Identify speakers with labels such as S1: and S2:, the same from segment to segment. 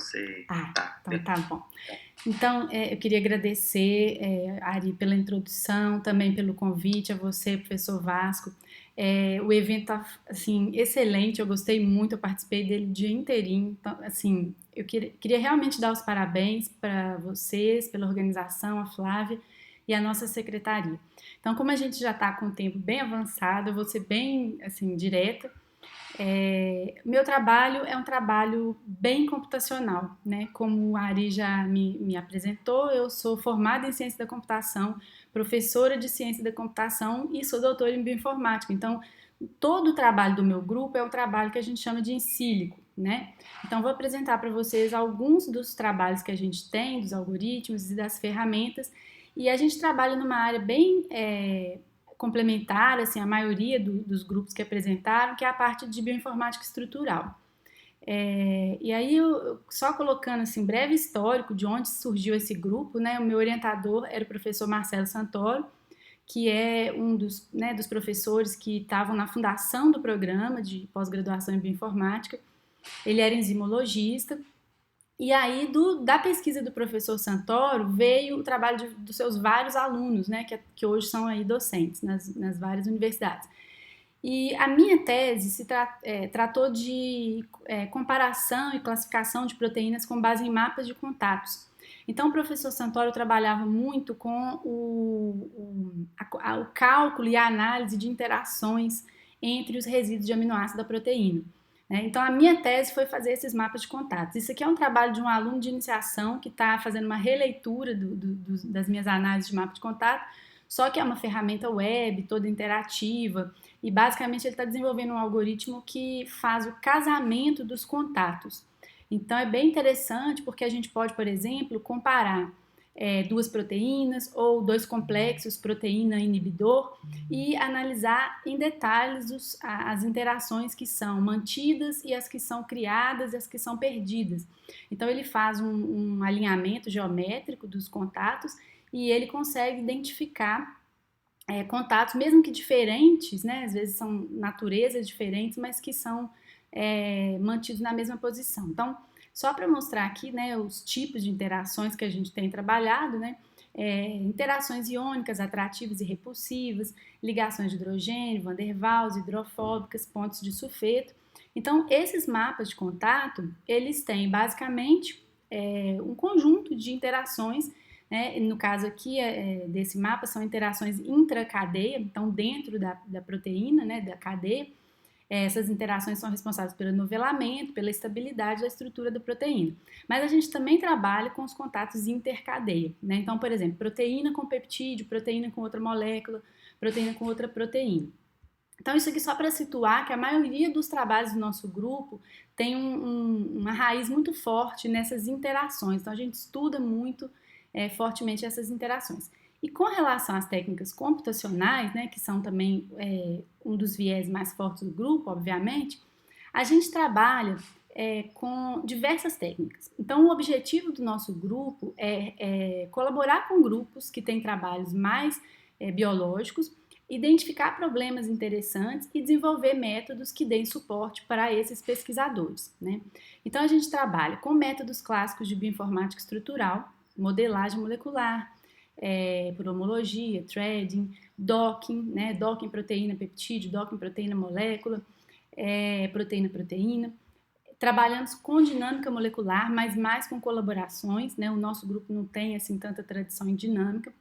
S1: você...
S2: Então tá bom. Então, eu queria agradecer, Ari, pela introdução, também pelo convite, a você, professor Vasco. O evento tá, assim, excelente, eu gostei muito, eu participei dele o dia inteirinho. Então, assim, eu queria realmente dar os parabéns para vocês, pela organização, a Flávia e a nossa secretaria. Então, como a gente já está com o tempo bem avançado, eu vou ser bem, assim, direta. Meu trabalho é um trabalho bem computacional, né? Como a Ari já me apresentou, eu sou formada em ciência da computação, professora de ciência da computação e sou doutora em bioinformática. Então, todo o trabalho do meu grupo é um trabalho que a gente chama de in silico, né? Então, vou apresentar para vocês alguns dos trabalhos que a gente tem, dos algoritmos e das ferramentas. E a gente trabalha numa área bem complementar, assim, a maioria dos grupos que apresentaram, que é a parte de bioinformática estrutural. E aí, só colocando assim, breve histórico de onde surgiu esse grupo, né, o meu orientador era o professor Marcelo Santoro, que é um dos professores que estavam na fundação do programa de pós-graduação em bioinformática. Ele era enzimologista. E aí, da pesquisa do professor Santoro, veio o trabalho dos seus vários alunos, né, que hoje são aí docentes nas várias universidades. E a minha tese tratou de comparação e classificação de proteínas com base em mapas de contatos. Então, o professor Santoro trabalhava muito com o cálculo e a análise de interações entre os resíduos de aminoácido da proteína. Então, a minha tese foi fazer esses mapas de contatos. Isso aqui é um trabalho de um aluno de iniciação que está fazendo uma releitura das minhas análises de mapa de contato, só que é uma ferramenta web, toda interativa, e basicamente ele está desenvolvendo um algoritmo que faz o casamento dos contatos. Então, é bem interessante porque a gente pode, por exemplo, comparar duas proteínas ou dois complexos proteína-inibidor e analisar em detalhes as interações que são mantidas e as que são criadas e as que são perdidas. Então ele faz um alinhamento geométrico dos contatos e ele consegue identificar contatos, mesmo que diferentes, né? Às vezes são naturezas diferentes, mas que são mantidos na mesma posição. Então, só para mostrar aqui, né, os tipos de interações que a gente tem trabalhado, né, interações iônicas, atrativas e repulsivas, ligações de hidrogênio, van der Waals, hidrofóbicas, pontos de sulfeto. Então, esses mapas de contato, eles têm basicamente um conjunto de interações, né, no caso aqui desse mapa, são interações intracadeia, então dentro da proteína, né, da cadeia. Essas interações são responsáveis pelo nivelamento, pela estabilidade da estrutura da proteína. Mas a gente também trabalha com os contatos intercadeia, né? Então, por exemplo, proteína com peptídeo, proteína com outra molécula, proteína com outra proteína. Então, isso aqui só para situar que a maioria dos trabalhos do nosso grupo tem uma raiz muito forte nessas interações. Então, a gente estuda muito fortemente essas interações. E com relação às técnicas computacionais, né, que são também um dos viés mais fortes do grupo, obviamente, a gente trabalha com diversas técnicas. Então, o objetivo do nosso grupo é colaborar com grupos que têm trabalhos mais biológicos, identificar problemas interessantes e desenvolver métodos que deem suporte para esses pesquisadores, né? Então, a gente trabalha com métodos clássicos de bioinformática estrutural, modelagem molecular, por homologia, threading, docking, né? Docking proteína-peptídeo, docking proteína-molécula, proteína-proteína. Trabalhamos com dinâmica molecular, mas mais com colaborações, né? O nosso grupo não tem assim tanta tradição em dinâmica.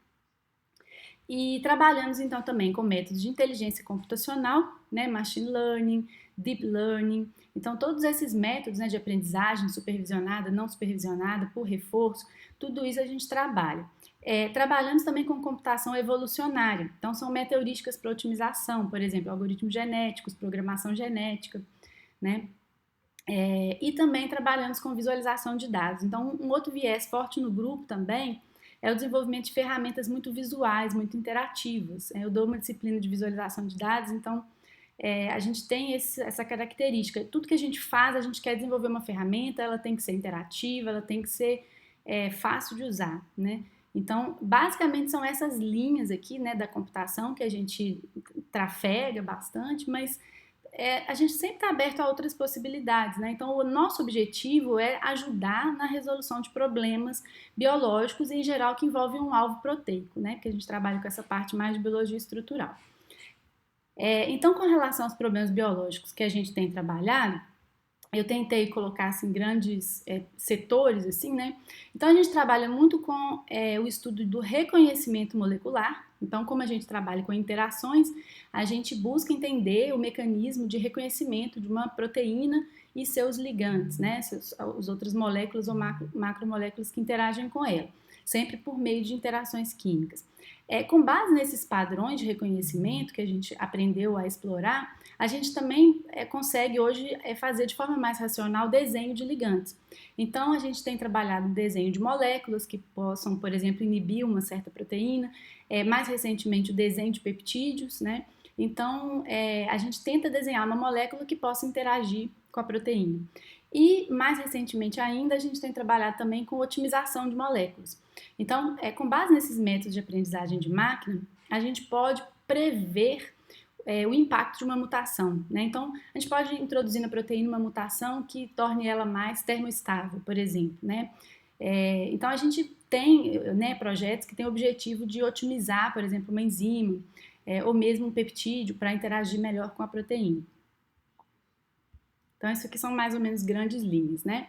S2: E trabalhamos então também com métodos de inteligência computacional, né? Machine learning, deep learning. Então todos esses métodos, né, de aprendizagem supervisionada, não supervisionada, por reforço, tudo isso a gente trabalha. Trabalhamos também com computação evolucionária. Então são meta-heurísticas para otimização, por exemplo, algoritmos genéticos, programação genética, né? E também trabalhamos com visualização de dados. Então, um outro viés forte no grupo também é o desenvolvimento de ferramentas muito visuais, muito interativas. Eu dou uma disciplina de visualização de dados, então a gente tem essa característica. Tudo que a gente faz, a gente quer desenvolver uma ferramenta, ela tem que ser interativa, ela tem que ser fácil de usar, né? Então, basicamente são essas linhas aqui, né, da computação que a gente trafega bastante, mas a gente sempre está aberto a outras possibilidades, né? Então, o nosso objetivo é ajudar na resolução de problemas biológicos, em geral, que envolvem um alvo proteico, né? Porque a gente trabalha com essa parte mais de biologia estrutural. Então, com relação aos problemas biológicos que a gente tem trabalhado, eu tentei colocar assim grandes setores assim, né? Então a gente trabalha muito com o estudo do reconhecimento molecular. Então, como a gente trabalha com interações, a gente busca entender o mecanismo de reconhecimento de uma proteína e seus ligandes, né? As outras moléculas ou macromoléculas que interagem com ela, sempre por meio de interações químicas. Com base nesses padrões de reconhecimento que a gente aprendeu a explorar, a gente também consegue hoje fazer de forma mais racional desenho de ligandes. Então, a gente tem trabalhado no desenho de moléculas que possam, por exemplo, inibir uma certa proteína, mais recentemente o desenho de peptídeos, né? Então, a gente tenta desenhar uma molécula que possa interagir com a proteína. E, mais recentemente ainda, a gente tem trabalhado também com otimização de moléculas. Então, com base nesses métodos de aprendizagem de máquina, a gente pode prever o impacto de uma mutação, né? Então, a gente pode introduzir na proteína uma mutação que torne ela mais termoestável, por exemplo, né? Então, a gente tem, né, projetos que têm o objetivo de otimizar, por exemplo, uma enzima ou mesmo um peptídeo para interagir melhor com a proteína. Então, isso aqui são mais ou menos grandes linhas, né?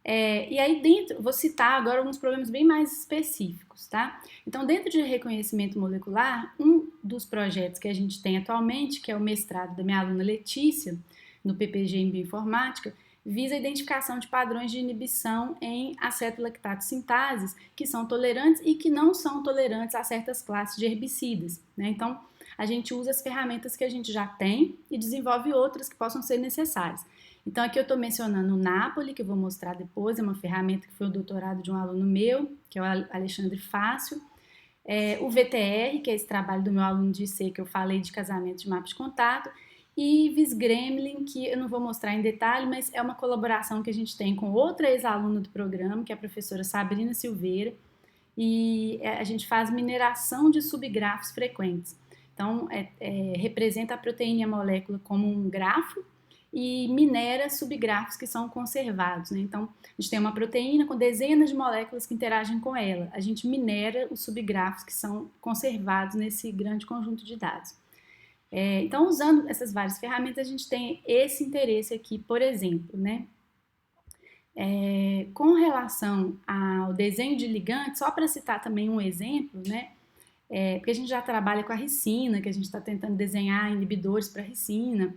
S2: E aí dentro, vou citar agora alguns problemas bem mais específicos, tá? Então, dentro de reconhecimento molecular, um dos projetos que a gente tem atualmente, que é o mestrado da minha aluna Letícia, no PPG em Bioinformática, visa a identificação de padrões de inibição em aceto-lactato sintases que são tolerantes e que não são tolerantes a certas classes de herbicidas, né? Então, a gente usa as ferramentas que a gente já tem e desenvolve outras que possam ser necessárias. Então, aqui eu estou mencionando o Napoli, que eu vou mostrar depois, é uma ferramenta que foi o doutorado de um aluno meu, que é o Alexandre Fácio. O VTR, que é esse trabalho do meu aluno de IC, que eu falei de casamento de mapa de contato. E Visgremlin, que eu não vou mostrar em detalhe, mas é uma colaboração que a gente tem com outra ex-aluna do programa, que é a professora Sabrina Silveira, e a gente faz mineração de subgrafos frequentes. Então, representa a proteína e a molécula como um grafo, e minera subgrafos que são conservados, né? Então, a gente tem uma proteína com dezenas de moléculas que interagem com ela. A gente minera os subgrafos que são conservados nesse grande conjunto de dados. Então, usando essas várias ferramentas, a gente tem esse interesse aqui, por exemplo, né? Com relação ao desenho de ligantes, só para citar também um exemplo, né? Porque a gente já trabalha com a ricina, que a gente está tentando desenhar inibidores para ricina,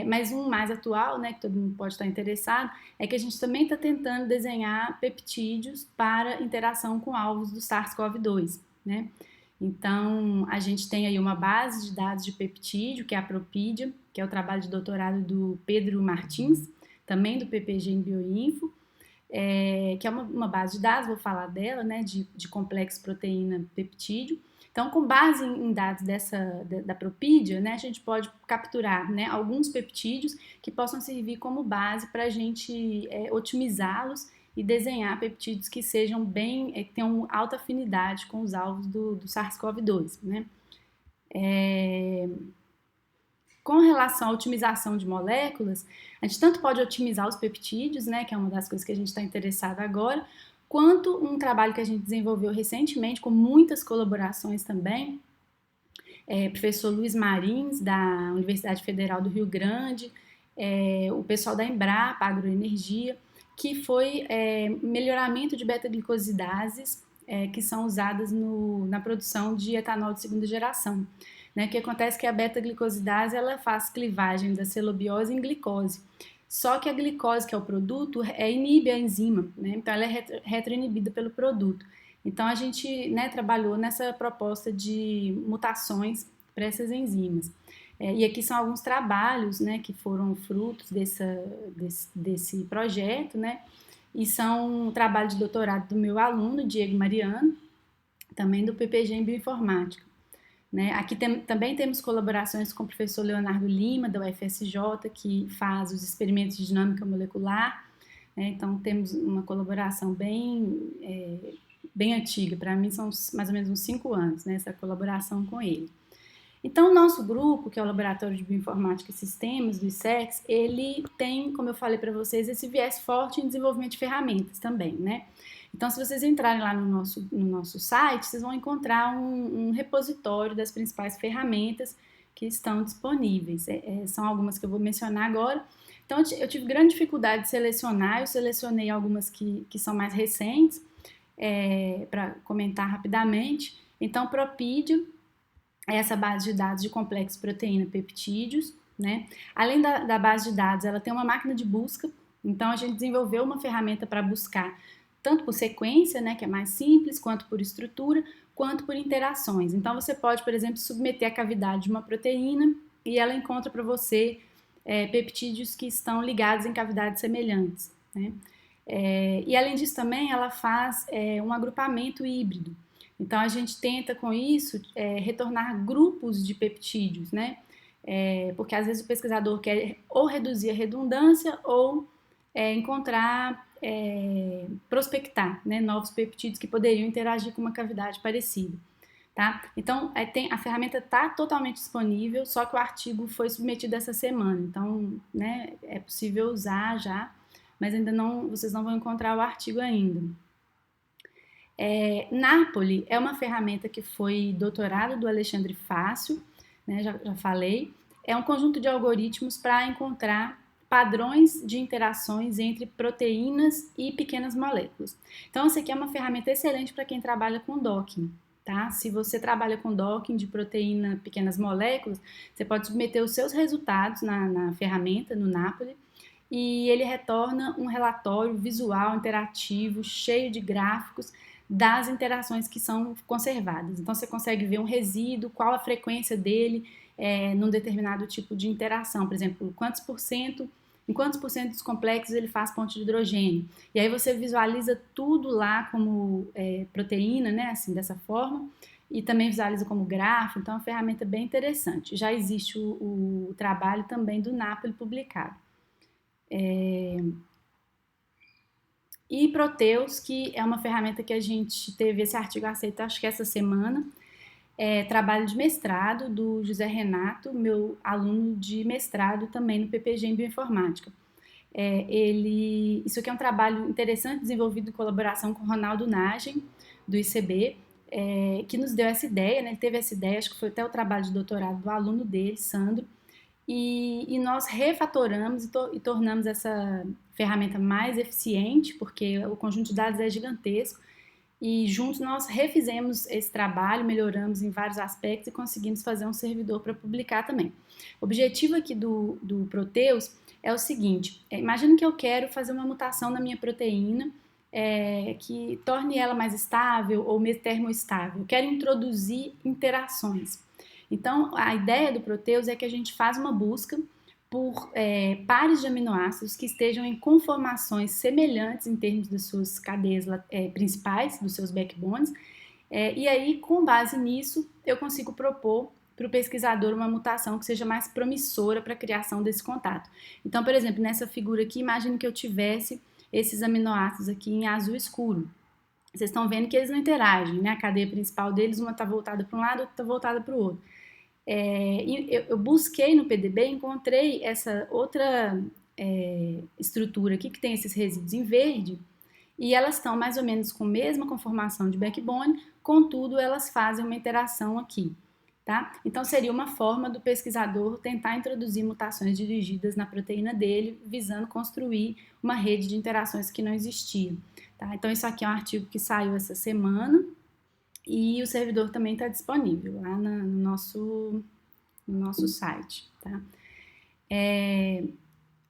S2: mas um mais atual, né, que todo mundo pode estar interessado, é que a gente também está tentando desenhar peptídeos para interação com alvos do SARS-CoV-2, né? Então, a gente tem aí uma base de dados de peptídeo, que é a Propídia, que é o trabalho de doutorado do Pedro Martins, também do PPG em Bioinfo, que é uma base de dados, vou falar dela, né, de complexo proteína peptídeo. Então, com base em dados da Propídia, né, a gente pode capturar, né, alguns peptídeos que possam servir como base para a gente otimizá-los e desenhar peptídeos que sejam que tenham alta afinidade com os alvos do SARS-CoV-2, né? Com relação à otimização de moléculas, a gente tanto pode otimizar os peptídeos, né, que é uma das coisas que a gente está interessado agora, quanto um trabalho que a gente desenvolveu recentemente, com muitas colaborações também, professor Luiz Marins, da Universidade Federal do Rio Grande, o pessoal da Embrapa, Agroenergia, que foi melhoramento de beta-glicosidases que são usadas na produção de etanol de segunda geração. Né? O que acontece é que a beta-glicosidase ela faz clivagem da celobiose em glicose. Só que a glicose, que é o produto, inibe a enzima, né? Então ela é retroinibida pelo produto. Então a gente, né, trabalhou nessa proposta de mutações para essas enzimas. E aqui são alguns trabalhos, né, que foram frutos desse projeto, né? E são um trabalho de doutorado do meu aluno, Diego Mariano, também do PPG em Bioinformática. Né? Aqui também temos colaborações com o professor Leonardo Lima, da UFSJ, que faz os experimentos de dinâmica molecular. Né? Então, temos uma colaboração bem antiga, para mim são mais ou menos uns 5 anos, né, essa colaboração com ele. Então, o nosso grupo, que é o Laboratório de Bioinformática e Sistemas, do ISEX, ele tem, como eu falei para vocês, esse viés forte em desenvolvimento de ferramentas também, né? Então, se vocês entrarem lá no nosso site, vocês vão encontrar um repositório das principais ferramentas que estão disponíveis. São algumas que eu vou mencionar agora. Então, eu tive grande dificuldade de selecionar, eu selecionei algumas que são mais recentes, para comentar rapidamente. Então, Propídio é essa base de dados de complexo proteína peptídeos, né? Além da base de dados, ela tem uma máquina de busca, então a gente desenvolveu uma ferramenta para buscar tanto por sequência, né, que é mais simples, quanto por estrutura, quanto por interações. Então você pode, por exemplo, submeter a cavidade de uma proteína e ela encontra para você peptídeos que estão ligados em cavidades semelhantes, né? E além disso também ela faz um agrupamento híbrido. Então a gente tenta com isso retornar grupos de peptídeos, né? Porque às vezes o pesquisador quer ou reduzir a redundância ou encontrar, prospectar, né, novos peptídeos que poderiam interagir com uma cavidade parecida. Tá? Então, a ferramenta está totalmente disponível, só que o artigo foi submetido essa semana. Então, né, é possível usar já, mas ainda não, vocês não vão encontrar o artigo ainda. Napoli é uma ferramenta que foi doutorado do Alexandre Fácil, né, já falei. É um conjunto de algoritmos para encontrar padrões de interações entre proteínas e pequenas moléculas. Então, essa aqui é uma ferramenta excelente para quem trabalha com docking. Tá? Se você trabalha com docking de proteína, pequenas moléculas, você pode submeter os seus resultados na ferramenta, no Napoli, e ele retorna um relatório visual, interativo, cheio de gráficos das interações que são conservadas. Então, você consegue ver um resíduo, qual a frequência dele num determinado tipo de interação. Por exemplo, em quantos por cento dos complexos ele faz ponte de hidrogênio. E aí você visualiza tudo lá como proteína, né, assim, dessa forma, e também visualiza como grafo. Então, é uma ferramenta bem interessante. Já existe o trabalho também do Napoli publicado. E Proteus, que é uma ferramenta que a gente teve esse artigo aceito, acho que essa semana, trabalho de mestrado do José Renato, meu aluno de mestrado também no PPG em Bioinformática. Isso aqui é um trabalho interessante, desenvolvido em colaboração com o Ronaldo Nagem, do ICB, que nos deu essa ideia, né? Ele teve essa ideia, acho que foi até o trabalho de doutorado do aluno dele, Sandro, e nós refatoramos e tornamos essa ferramenta mais eficiente, porque o conjunto de dados é gigantesco, e juntos nós refizemos esse trabalho, melhoramos em vários aspectos e conseguimos fazer um servidor para publicar também. O objetivo aqui do Proteus é o seguinte: imagina que eu quero fazer uma mutação na minha proteína que torne ela mais estável ou mesmo termoestável. Eu quero introduzir interações. Então, a ideia do Proteus é que a gente faz uma busca por pares de aminoácidos que estejam em conformações semelhantes em termos das suas cadeias principais, dos seus backbones, e aí, com base nisso, eu consigo propor para o pesquisador uma mutação que seja mais promissora para a criação desse contato. Então, por exemplo, nessa figura aqui, imagine que eu tivesse esses aminoácidos aqui em azul escuro. Vocês estão vendo que eles não interagem, né? A cadeia principal deles, uma está voltada para um lado, outra está voltada para o outro. Eu busquei no PDB, encontrei essa outra estrutura aqui que tem esses resíduos em verde, e elas estão mais ou menos com a mesma conformação de backbone, contudo elas fazem uma interação aqui. Tá? Então seria uma forma do pesquisador tentar introduzir mutações dirigidas na proteína dele, visando construir uma rede de interações que não existia. Tá? Então isso aqui é um artigo que saiu essa semana, e o servidor também está disponível lá no nosso site. Tá?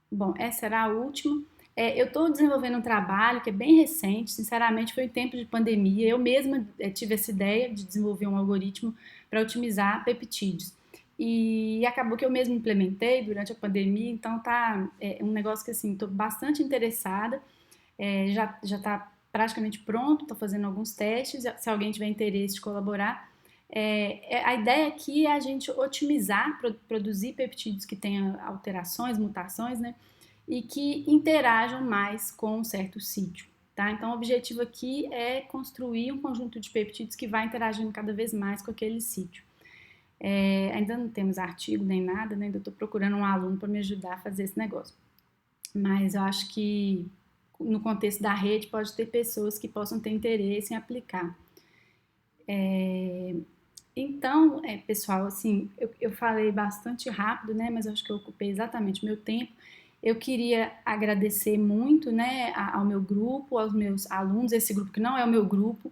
S2: Bom, essa era a última. Eu estou desenvolvendo um trabalho que é bem recente, sinceramente foi em tempo de pandemia. Eu mesma tive essa ideia de desenvolver um algoritmo para otimizar peptídeos. E acabou que eu mesma implementei durante a pandemia, então tá um negócio que assim, estou bastante interessada, já está praticamente pronto, estou fazendo alguns testes, se alguém tiver interesse de colaborar. A ideia aqui é a gente otimizar, produzir peptídeos que tenham alterações, mutações, né? E que interajam mais com um certo sítio. Tá? Então, o objetivo aqui é construir um conjunto de peptídeos que vai interagindo cada vez mais com aquele sítio. Ainda não temos artigo nem nada, né? Ainda estou procurando um aluno para me ajudar a fazer esse negócio. Mas eu acho que no contexto da rede pode ter pessoas que possam ter interesse em aplicar. Então, pessoal, assim, eu falei bastante rápido, né? Mas eu acho que eu ocupei exatamente o meu tempo. Eu queria agradecer muito, né, ao meu grupo, aos meus alunos, esse grupo que não é o meu grupo,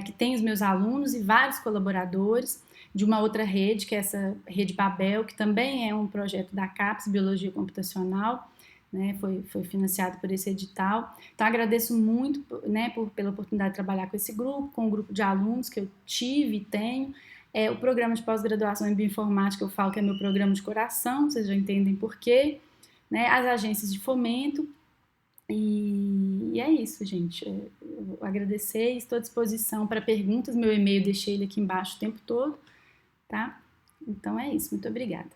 S2: que tem os meus alunos e vários colaboradores de uma outra rede, que é essa Rede Babel, que também é um projeto da CAPES, Biologia Computacional, né, foi financiado por esse edital. Então, agradeço muito, né, pela oportunidade de trabalhar com esse grupo, com o grupo de alunos que eu tive e tenho. O programa de pós-graduação em bioinformática, eu falo que é meu programa de coração, vocês já entendem por quê, né, as agências de fomento, e é isso, gente. Eu vou agradecer e estou à disposição para perguntas. Meu e-mail deixei ele aqui embaixo o tempo todo, tá? Então é isso. Muito obrigada.